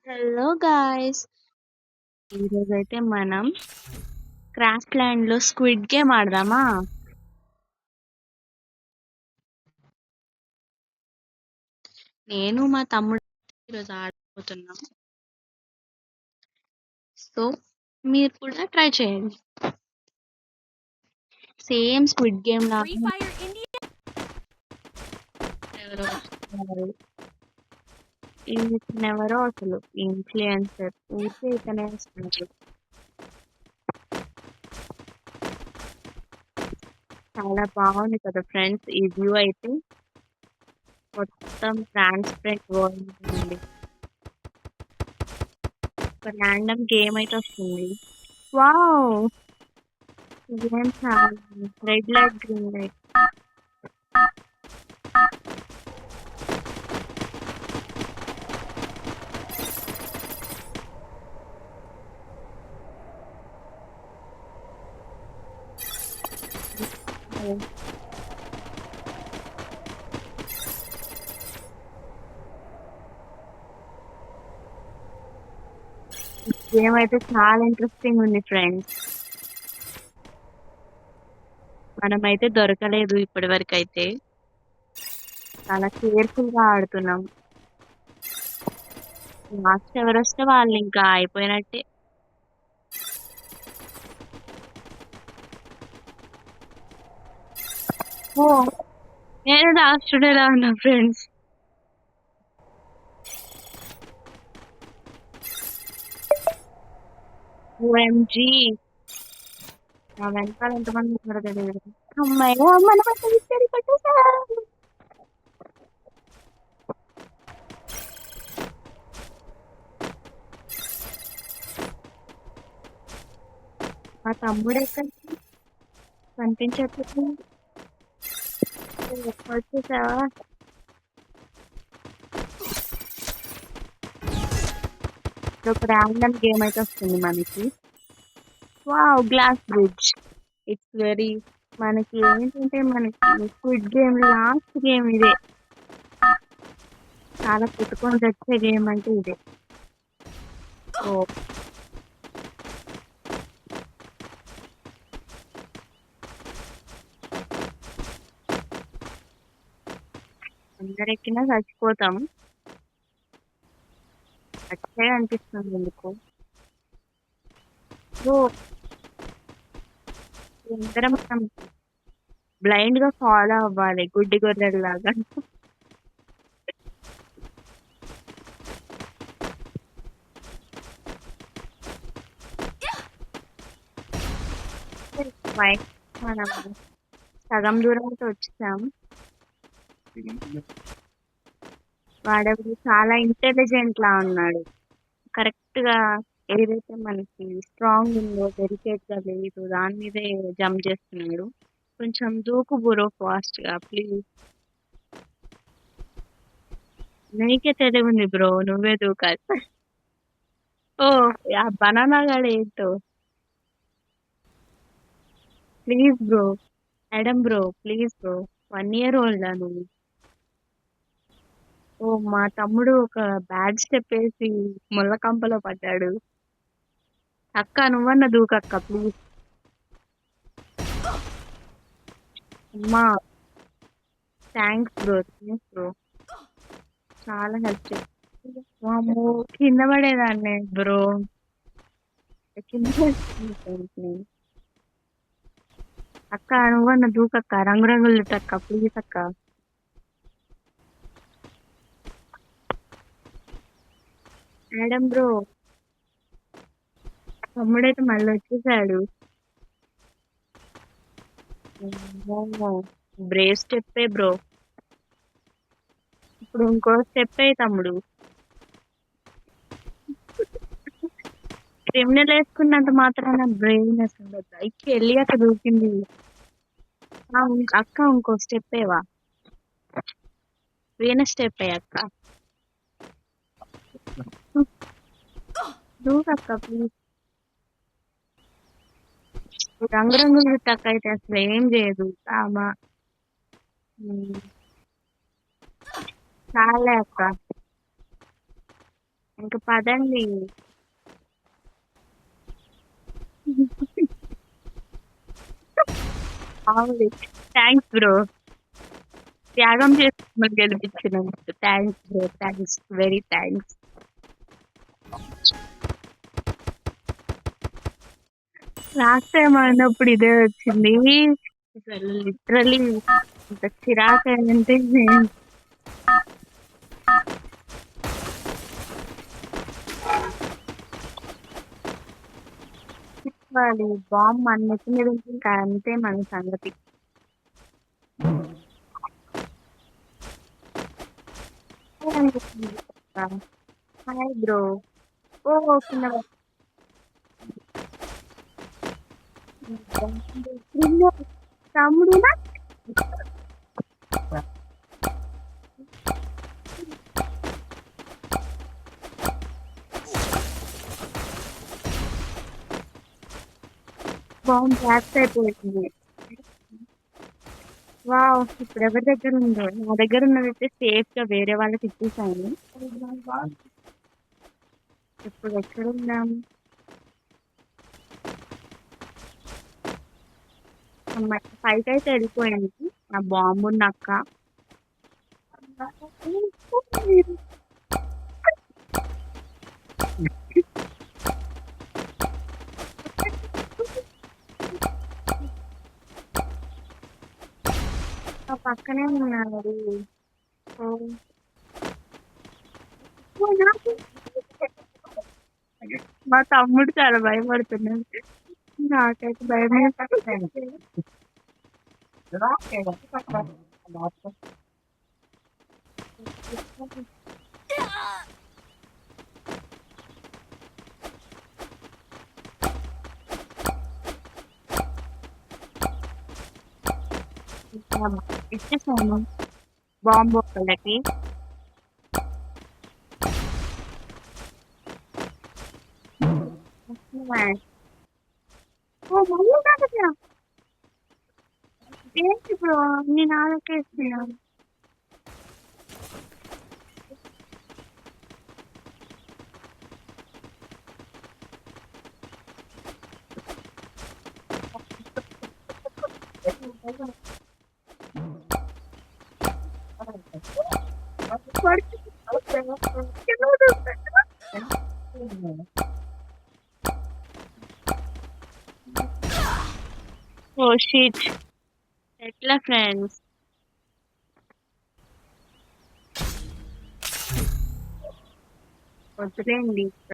Hello guys, ఈరోజైతే మనం craft land లో స్క్విడ్ గేమ్ ఆడదామా? నేను మా తమ్ముడు ఈరోజు ఆడబోతున్నాం. సో మీరు కూడా ట్రై చేయండి. సేమ్ స్క్విడ్ గేమ్ Free లాగా Fire India. ఎవరో వస్తున్నారు. ఇతనెవరో అసలు ఇన్ఫ్లుయెన్సర్ ఊరికే ఇతనే వస్తున్నారు. చాలా బాగుంది కదా ఫ్రెండ్స్, ఈ వ్యూ అయితే మొత్తం ట్రాన్స్పరెంట్ వరల్డ్ ఉంది. ఒక ర్యాండమ్ గేమ్ అయితే వస్తుంది. వావ్, ఇదేం చాలా red light green light. Game అయితే చాలా ఇంట్రెస్టింగ్ ఉంది ఫ్రెండ్స్. మనమైతే దొరకలేదు ఇప్పటి వరకు అయితే. చాలా కేర్ఫుల్ గా ఆడుతున్నాం. లాస్ట్ ఎవరు వస్తే వాళ్ళు ఇంకా అయిపోయినట్టే. ఓ, నేను లాస్ట్ ఎలా ఉన్నా ఫ్రెండ్స్. ఓఎంజీ, నా వెనకాల ఎంతమంది ఉన్నారో తెలియదు. అమ్మాయి మన పట్ల మా తమ్ముడు ఎక్కడికి కనిపించట్లేదు. వచ్చేసావా? ఒక ర్యాండమ్ గేమ్ అయితే వస్తుంది మనకి. Wow, glass bridge. It's very, మనకి ఏంటంటే మనకి స్క్విడ్ గేమ్ లాస్ట్ గేమ్ ఇదే. చాలా పుట్టుకొని తెచ్చే గేమ్ అంటే ఇదే. ఓ, అందరెక్కినా చచ్చిపోతాం. అట్లే అనిపిస్తుంది ఎందుకు. ఓ, అందరం మనం బ్లైండ్ గా ఫాలో అవ్వాలి గుడ్డి గొర్రెల్లాగా. మనం సగం దూరం అయితే వచ్చాం. వాడెవడు చాలా ఇంటెలిజెంట్ లా ఉన్నాడు. కరెక్ట్ గా ఏదైతే మనకి స్ట్రాంగ్ ఉందో డెలికేట్ గా లేదు దాని మీదే జంప్ చేస్తున్నాడు. కొంచెం దూకు బ్రో ఫాస్ట్ గా ప్లీజ్. నీకే తెలివి ఉంది బ్రో, నువ్వే దూకాలి. ఓ, ఆ బనానా గాడు ఏంటో. Please bro, madam bro, please bro. 1 year old నువ్వు. ఓ, మా తమ్ముడు ఒక బ్యాడ్ స్టెప్ వేసి ముళ్ళ కంపలో పడ్డాడు. అక్క నువ్వన్న దూకక్క ప్లీజ్. అమ్మా, థ్యాంక్స్ బ్రో, థ్యాంక్స్ బ్రో, చాలా హెల్ప్ చేస్తాను. వామ్మో, కింద పడేదాన్ని బ్రో. కింద పడేదాన్ని friends నేను. అక్క నువ్వన్న దూకక్క, రంగురంగులు చుట్టక్క ప్లీజ్ అక్క. మేడం బ్రో, తమ్ముడైతే మళ్ళీ వచ్చేసాడు. బ్రేవ్ స్టెప్పే బ్రో. ఇప్పుడు ఇంకో స్టెప్ తమ్ముడు. క్రిమినల్ వేసుకున్నంత మాత్రాన బ్రెయిన్నెస్ ఉండదు. ఇచ్చి వెళ్ళి అక్కడ దూకింది. అక్క ఇంకో స్టెప్ ఏవా, వీణ స్టెప్ అక్క. దూకక్క ప్లీజ్. రంగురంగులు చుట్టక్క అయితే అసలు ఏం చేయదు ఆమా. చాలే అక్క. ఇంక పదండి. అవును. Thanks bro. త్యాగం చేసి మమ్మల్ని గెలిపించినందుకు. Thanks bro. Thanks. Very thanks. Last time ఆడినప్పుడు ఇదే వచ్చింది. అసలు లిటరల్లీ ఎంత చిరాకయిందంటే వాడి బాంబ్ మన నెత్తి మీద ఉంటే ఇంకా అంతే మన సంగతి. Hi bro. ఓ కింద తమ్ముడునా బాంబ్ బ్లాస్ట్ అయిపోయింది. వావ్! ఇప్పుడు ఎవరి దగ్గర ఉందో? నా దగ్గర ఉన్నదైతే సేఫ్ గా వేరే వాళ్ళకి ఇచ్చేసాను. ఇప్పుడు ఎక్కడుందాం? అమ్మాయి పైకైతే వెళ్ళిపోయింది. నా బాంబు ఉన్న అక్క. ఆ పక్కనే ఉన్నాడు. ఓ. ఓ నాకు మా తమ్ముడు చాలా భయపడుతున్నాడు. నాకైతే భయమే. ఇచ్చేసాను బాంబు ఒకళ్ళకి. ఓ మళ్ళీ తాగట్లా? ఏంటి ఇప్పుడు నేను ఆలోచిస్తున్నాను. Oh shit. ఎట్లా ఫ్రెండ్స్? వదిలేండి.